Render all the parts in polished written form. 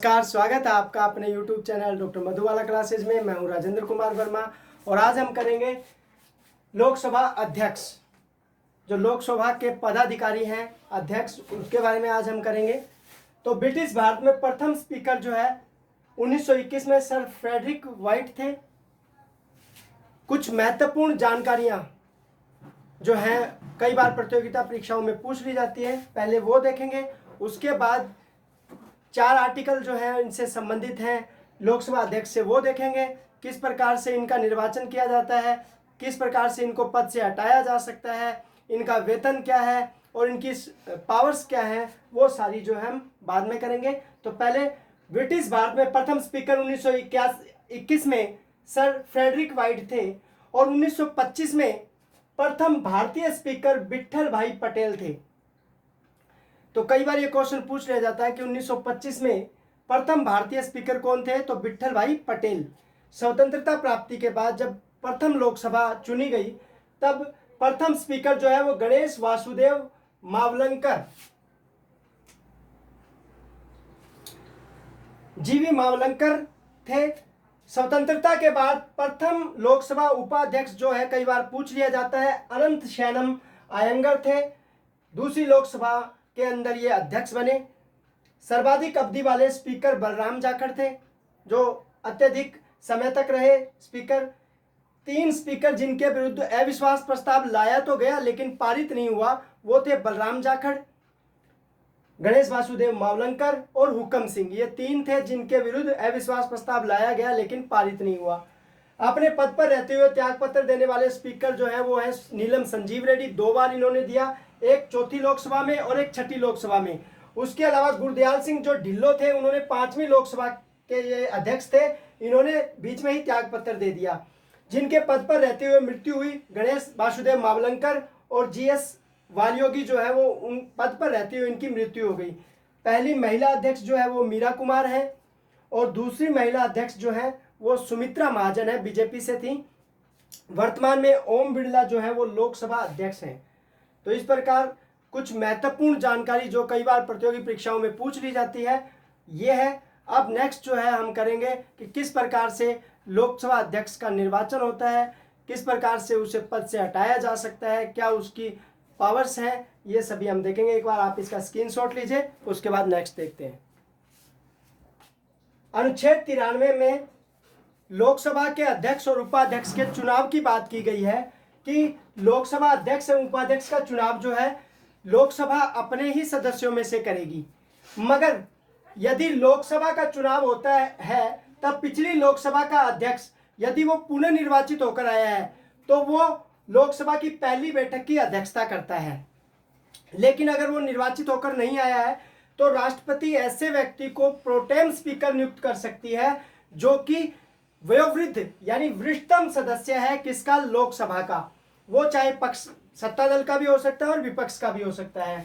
नमस्कार, स्वागत है आपका अपने YouTube channel doctor Madhubala classes में। मैं हूं राजेंद्र कुमार वर्मा और आज हम करेंगे लोकसभा अध्यक्ष, जो लोकसभा के पदाधिकारी हैं अध्यक्ष, उसके बारे में आज हम करेंगे। तो ब्रिटिश भारत में प्रथम स्पीकर जो है 1921 में सर फ्रेडरिक वाइट थे। कुछ महत्वपूर्ण जानकारियां जो हैं कई बार प्रतियोगिता परीक्षाओं में पूछ ली जाती है, पहले वो देखेंगे। उसके बाद 4 आर्टिकल जो है इनसे संबंधित हैं लोकसभा अध्यक्ष से, वो देखेंगे। किस प्रकार से इनका निर्वाचन किया जाता है, किस प्रकार से इनको पद से हटाया जा सकता है, इनका वेतन क्या है और इनकी पावर्स क्या है, वो सारी जो है हम बाद में करेंगे। तो पहले ब्रिटिश भारत में प्रथम स्पीकर 1921 में सर फ्रेडरिक वाइट थे और 1925 में प्रथम भारतीय स्पीकर विट्ठल भाई पटेल थे। तो कई बार ये क्वेश्चन पूछ लिया जाता है कि 1925 में प्रथम भारतीय स्पीकर कौन थे, तो विट्ठल भाई पटेल। स्वतंत्रता प्राप्ति के बाद जब प्रथम लोकसभा चुनी गई तब प्रथम स्पीकर जो है वो गणेश वासुदेव मावलंकर, जीवी मावलंकर थे। स्वतंत्रता के बाद प्रथम लोकसभा उपाध्यक्ष जो है कई बार पूछ लिया जाता है, अनंत शैनम आयंगर थे। दूसरी लोकसभा के अंदर ये अध्यक्ष बने। सर्वाधिक अवधि वाले स्पीकर बलराम जाखड़ थे, जो अत्यधिक समय तक रहे स्पीकर। 3 स्पीकर जिनके विरुद्ध अविश्वास प्रस्ताव लाया तो गया लेकिन पारित नहीं हुआ, वो थे बलराम जाखड़, गणेश वासुदेव मावलंकर और हुकम सिंह। ये 3 थे जिनके विरुद्ध अविश्वास प्रस्ताव लाया गया लेकिन पारित नहीं हुआ। अपने पद पर रहते हुए त्यागपत्र देने वाले स्पीकर जो है वो है नीलम संजीव रेड्डी। 2 बार इन्होंने दिया, एक 4थी लोकसभा में और एक 6ठी लोकसभा में। उसके अलावा गुरदयाल सिंह जो ढिल्लो थे, उन्होंने 5वीं लोकसभा के ये अध्यक्ष थे, इन्होंने बीच में ही त्यागपत्र दे दिया। जिनके पद पर रहते हुए मृत्यु हुई, गणेश वासुदेव मावलंकर और GS वालियोगी जो है वो उन पद पर रहते हुए इनकी मृत्यु हो गई। पहली महिला अध्यक्ष जो है वो मीरा कुमार है और दूसरी महिला अध्यक्ष जो है वो सुमित्रा महाजन है, बीजेपी से थी। वर्तमान में ओम बिरला जो है वो लोकसभा अध्यक्ष हैं। तो इस प्रकार कुछ महत्वपूर्ण जानकारी जो कई बार प्रतियोगी परीक्षाओं में पूछ ली जाती है, ये है। अब नेक्स्ट जो है हम करेंगे कि किस प्रकार से लोकसभा अध्यक्ष का निर्वाचन होता है, किस प्रकार से उसे पद से हटाया जा सकता है, क्या उसकी पावर्स हैं, ये सभी हम देखेंगे। एक बार आप इसका स्क्रीनशॉट लीजिए, उसके बाद नेक्स्ट देखते हैं। अनुच्छेद 93 में लोकसभा के अध्यक्ष और उपाध्यक्ष के चुनाव की बात की गई है कि लोकसभा अध्यक्ष और उपाध्यक्ष का चुनाव जो है लोकसभा अपने ही सदस्यों में से करेगी। मगर यदि लोकसभा का चुनाव होता है तब पिछली लोकसभा का अध्यक्ष यदि वो पुनः निर्वाचित होकर आया है तो वो लोकसभा की पहली बैठक की अध्यक्षता करता है। लेकिन अगर वो निर्वाचित होकर नहीं आया है तो राष्ट्रपति ऐसे व्यक्ति को प्रोटेम स्पीकर नियुक्त कर सकती है जो कि वयोवृद्ध यानी वरिष्ठतम सदस्य है किसका, लोकसभा का। वो चाहे पक्ष सत्ता दल का भी हो सकता है और विपक्ष का भी हो सकता है।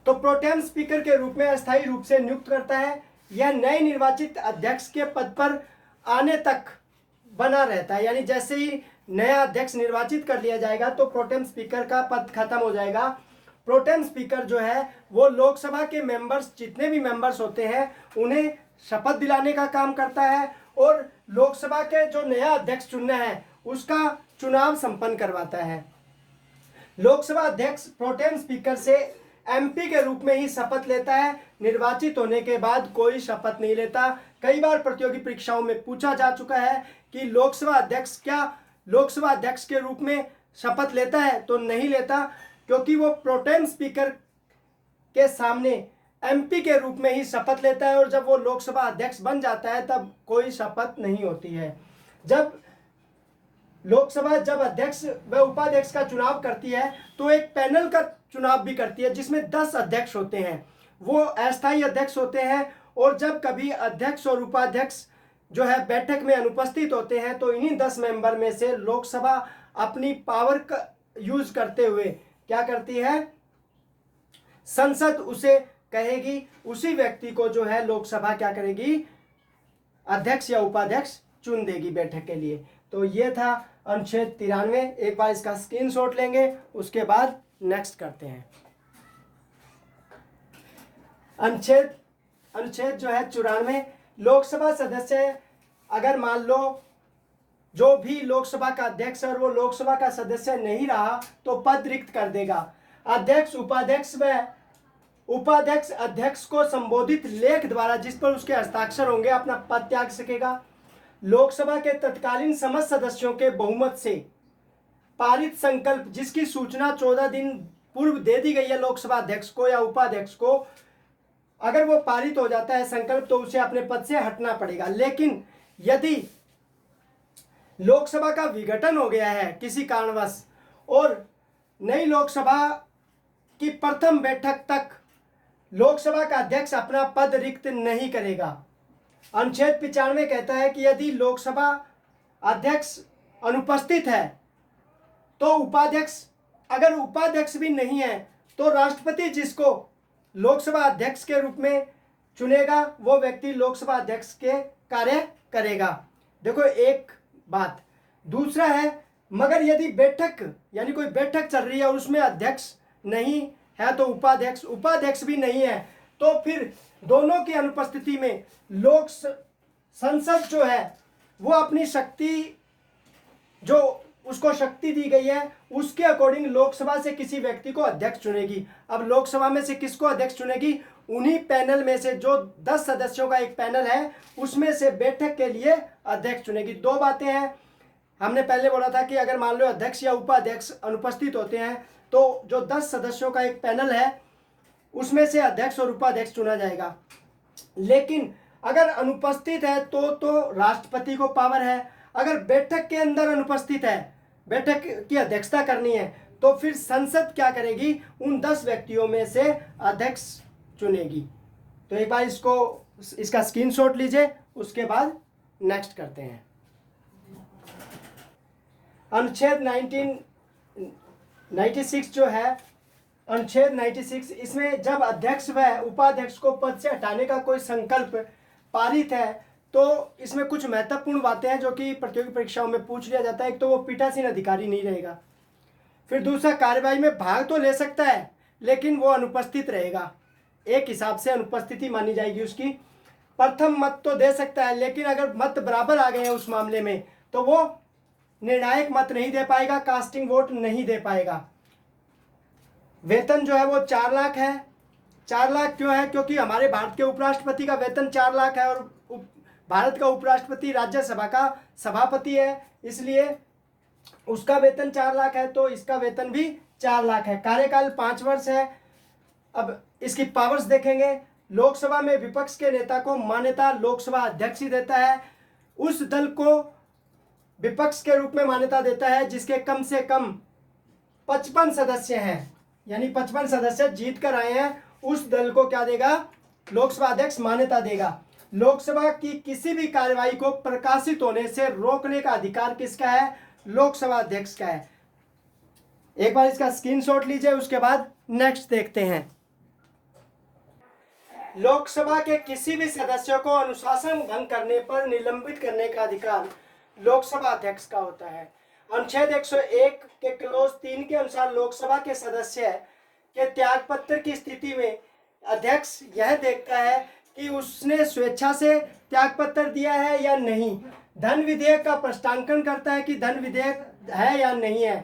तो प्रोटेम स्पीकर के रूप में अस्थायी रूप से नियुक्त करता है। यह नए निर्वाचित अध्यक्ष के पद पर आने तक बना रहता है, यानी जैसे ही नया अध्यक्ष निर्वाचित कर लिया जाएगा तो प्रोटेम स्पीकर का पद खत्म हो जाएगा। प्रोटेम स्पीकर जो है वो लोकसभा के मेंबर्स, जितने भी मेंबर्स होते हैं, उन्हें शपथ दिलाने का काम करता है और लोकसभा के जो नया अध्यक्ष चुनना है उसका चुनाव संपन्न करवाता है। लोकसभा अध्यक्ष प्रोटेम स्पीकर से MP के रूप में ही शपथ लेता है। निर्वाचित होने के बाद कोई शपथ नहीं लेता। कई बार प्रतियोगी परीक्षाओं में पूछा जा चुका है कि लोकसभा अध्यक्ष क्या लोकसभा अध्यक्ष के रूप में शपथ लेता है, तो नहीं लेता, क्योंकि वो प्रोटेम स्पीकर के सामने MP के रूप में ही शपथ लेता है और जब वो लोकसभा अध्यक्ष बन जाता है तब कोई शपथ नहीं होती है। जब लोकसभा अध्यक्ष व उपाध्यक्ष का चुनाव करती है तो एक पैनल का चुनाव भी करती है जिसमें 10 अध्यक्ष होते हैं, वो अस्थायी अध्यक्ष होते हैं। और जब कभी अध्यक्ष और उपाध्यक्ष जो है बैठक में अनुपस्थित होते हैं तो इन्हीं 10 मेंबर में से लोकसभा अपनी पावर का यूज करते हुए क्या करती है, संसद उसे कहेगी, उसी व्यक्ति को जो है लोकसभा क्या करेगी, अध्यक्ष या उपाध्यक्ष चुन देगी बैठक के लिए। तो ये था अनुच्छेद 93। एक बार इसका स्क्रीनशॉट लेंगे, उसके बाद नेक्स्ट करते हैं। अनुच्छेद अनुच्छेद जो है 94, लोकसभा सदस्य अगर मान लो जो भी लोकसभा का अध्यक्ष और वो लोकसभा का सदस्य नहीं रहा तो पद रिक्त कर देगा। अध्यक्ष, उपाध्यक्ष व उपाध्यक्ष अध्यक्ष को संबोधित लेख द्वारा जिस पर उसके हस्ताक्षर होंगे अपना पद त्याग सकेगा। लोकसभा के तत्कालीन समस्त सदस्यों के बहुमत से पारित संकल्प जिसकी सूचना 14 दिन पूर्व दे दी गई है लोकसभा अध्यक्ष को या उपाध्यक्ष को, अगर वो पारित हो जाता है संकल्प तो उसे अपने पद से हटना पड़ेगा। लेकिन यदि लोकसभा का विघटन हो गया है किसी कारणवश और नई लोकसभा की प्रथम बैठक तक लोकसभा का अध्यक्ष अपना पद रिक्त नहीं करेगा। अनुच्छेद 95 कहता है कि यदि लोकसभा अध्यक्ष अनुपस्थित है तो उपाध्यक्ष, अगर उपाध्यक्ष भी नहीं है तो राष्ट्रपति जिसको लोकसभा अध्यक्ष के रूप में चुनेगा वो व्यक्ति लोकसभा अध्यक्ष के कार्य करेगा। देखो एक बात। दूसरा है, मगर यदि बैठक यानी कोई बैठक चल रही है और उसमें अध्यक्ष नहीं है तो उपाध्यक्ष भी नहीं है तो फिर दोनों की अनुपस्थिति में संसद जो है वो अपनी शक्ति, जो उसको शक्ति दी गई है उसके अकॉर्डिंग लोकसभा से किसी व्यक्ति को अध्यक्ष चुनेगी। अब लोकसभा में से किसको अध्यक्ष चुनेगी? उन्हीं पैनल में से जो 10 सदस्यों का एक पैनल है उसमें से बैठक के लिए अध्यक्ष चुनेगी। दो बातें हैं। हमने पहले बोला था कि अगर मान लो अध्यक्ष या उपाध्यक्ष अनुपस्थित होते हैं तो जो 10 सदस्यों का एक पैनल है उसमें से अध्यक्ष और उपाध्यक्ष चुना जाएगा। लेकिन अगर अनुपस्थित है तो राष्ट्रपति को पावर है। अगर बैठक के अंदर अनुपस्थित है, बैठक की अध्यक्षता करनी है तो फिर संसद क्या करेगी? उन 10 व्यक्तियों में से अध्यक्ष चुनेगी। तो एक बार इसका स्क्रीनशॉट लीजिए, उसके बाद नेक्स्ट करते हैं। अनुच्छेद 96 जो है, अनुच्छेद 96 इसमें जब अध्यक्ष व उपाध्यक्ष को पद से हटाने का कोई संकल्प पारित है तो इसमें कुछ महत्वपूर्ण बातें हैं जो कि प्रतियोगी परीक्षाओं में पूछ लिया जाता है। एक तो वो पीठासीन अधिकारी नहीं रहेगा, फिर दूसरा कार्यवाही में भाग तो ले सकता है लेकिन वो अनुपस्थित रहेगा, एक हिसाब से अनुपस्थिति मानी जाएगी उसकी। प्रथम मत तो दे सकता है लेकिन अगर मत बराबर आ गए हैं उस मामले में तो वो निर्णायक मत नहीं दे पाएगा, कास्टिंग वोट नहीं दे पाएगा। वेतन जो है वो 4 लाख है। 4 लाख क्यों है? क्योंकि हमारे भारत के उपराष्ट्रपति का वेतन 4 लाख है और भारत का उपराष्ट्रपति राज्यसभा का सभापति है, इसलिए उसका वेतन 4 लाख है तो इसका वेतन भी 4 लाख है। कार्यकाल 5 वर्ष है। अब इसकी पावर्स देखेंगे। लोकसभा में विपक्ष के नेता को मान्यता लोकसभा अध्यक्ष ही देता है। उस दल को विपक्ष के रूप में मान्यता देता है जिसके कम से कम 55 सदस्य हैं, यानी 55 सदस्य जीत कर आए हैं, उस दल को क्या देगा? लोकसभा अध्यक्ष मान्यता देगा। लोकसभा की किसी भी कार्यवाही को प्रकाशित होने से रोकने का अधिकार किसका है? लोकसभा अध्यक्ष का है। एक बार इसका स्क्रीनशॉट लीजिए, उसके बाद नेक्स्ट देखते हैं। लोकसभा के किसी भी सदस्य को अनुशासन भंग करने पर निलंबित करने का अधिकार लोकसभा अध्यक्ष का होता है। अनुच्छेद 101 के क्लोज 3 के अनुसार लोकसभा के सदस्य के त्यागपत्र की स्थिति में अध्यक्ष यह देखता है कि उसने स्वेच्छा से त्यागपत्र दिया है या नहीं। धन विधेयक का प्रश्नांकन करता है कि धन विधेयक है या नहीं है।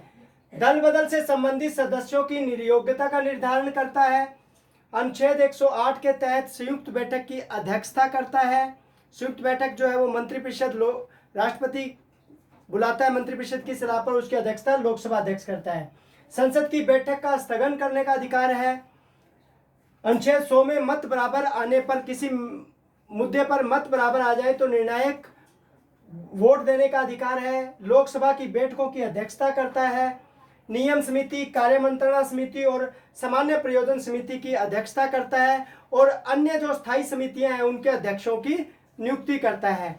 दल बदल से संबंधित सदस्यों की निर्योग्यता का निर्धारण करता है। अनुच्छेद 108 के तहत संयुक्त बैठक की अध्यक्षता करता है। संयुक्त बैठक जो है वो मंत्रिपरिषद राष्ट्रपति बुलाता है, मंत्रिपरिषद की सलाह पर उसकी अध्यक्षता लोकसभा अध्यक्ष करता है। संसद की बैठक का स्थगन करने का अधिकार है। अनुच्छेद 100 में मत बराबर आने पर, किसी मुद्दे पर मत बराबर आ जाए तो निर्णायक वोट देने का अधिकार है। लोकसभा की बैठकों की अध्यक्षता करता है। नियम समिति, कार्य मंत्रणा समिति और सामान्य प्रयोजन समिति की अध्यक्षता करता है और अन्य जो स्थायी समितियां हैं उनके अध्यक्षों की नियुक्ति करता है।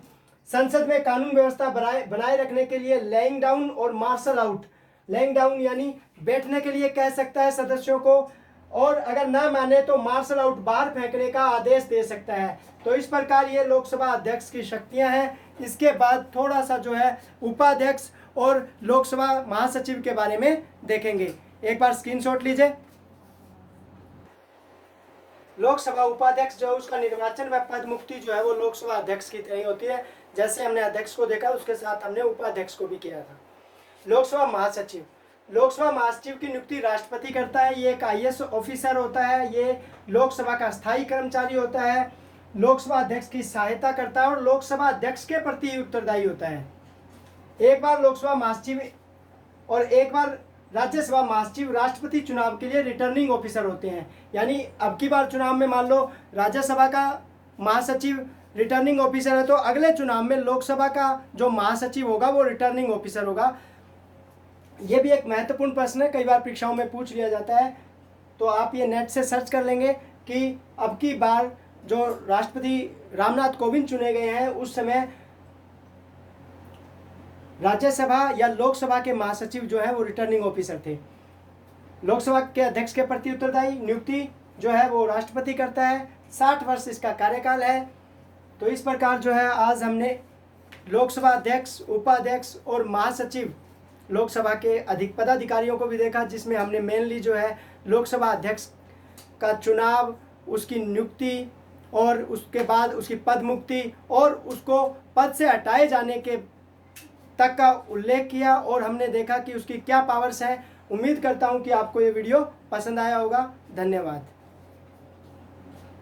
संसद में कानून व्यवस्था बनाए रखने के लिए लेइंग डाउन और मार्शल आउट, लेइंग डाउन यानी बैठने के लिए कह सकता है सदस्यों को, और अगर ना माने तो मार्शल आउट, बाहर फेंकने का आदेश दे सकता है। तो इस प्रकार ये लोकसभा अध्यक्ष की शक्तियां हैं। इसके बाद थोड़ा सा जो है उपाध्यक्ष और लोकसभा महासचिव के बारे में देखेंगे। एक बार स्क्रीनशॉट लीजिए। लोकसभा उपाध्यक्ष जो है उसका निर्वाचन व पद मुक्ति जो है वो लोकसभा अध्यक्ष की तरह ही होती है। जैसे हमने अध्यक्ष को देखा उसके साथ हमने उपाध्यक्ष को भी किया था। लोकसभा महासचिव, लोकसभा महासचिव की नियुक्ति राष्ट्रपति करता है। ये एक IAS ऑफिसर होता है, ये लोकसभा का स्थायी कर्मचारी होता है, लोकसभा अध्यक्ष की सहायता करता है और लोकसभा अध्यक्ष के प्रति उत्तरदायी होता है। एक बार लोकसभा महासचिव और एक बार राज्यसभा महासचिव राष्ट्रपति चुनाव के लिए रिटर्निंग ऑफिसर होते हैं। यानी अब की बार चुनाव में मान लो राज्यसभा का महासचिव रिटर्निंग ऑफिसर है तो अगले चुनाव में लोकसभा का जो महासचिव होगा वो रिटर्निंग ऑफिसर होगा। ये भी एक महत्वपूर्ण प्रश्न है, कई बार परीक्षाओं में पूछ लिया जाता है, तो आप ये नेट से सर्च कर लेंगे कि अब की बार जो राष्ट्रपति रामनाथ कोविंद चुने गए हैं उस समय राज्यसभा या लोकसभा के महासचिव जो है वो रिटर्निंग ऑफिसर थे। लोकसभा के अध्यक्ष के प्रति उत्तरदायी नियुक्ति जो है वो राष्ट्रपति करता है। 60 वर्ष इसका कार्यकाल है। तो इस प्रकार जो है आज हमने लोकसभा अध्यक्ष, उपाध्यक्ष और महासचिव लोकसभा के अधिक पदाधिकारियों को भी देखा, जिसमें हमने मेनली जो है लोकसभा अध्यक्ष का चुनाव, उसकी नियुक्ति और उसके बाद उसकी पद मुक्ति और उसको पद से हटाए जाने के तक का उल्लेख किया और हमने देखा कि उसकी क्या पावर्स हैं। उम्मीद करता हूं कि आपको ये वीडियो पसंद आया होगा। धन्यवाद।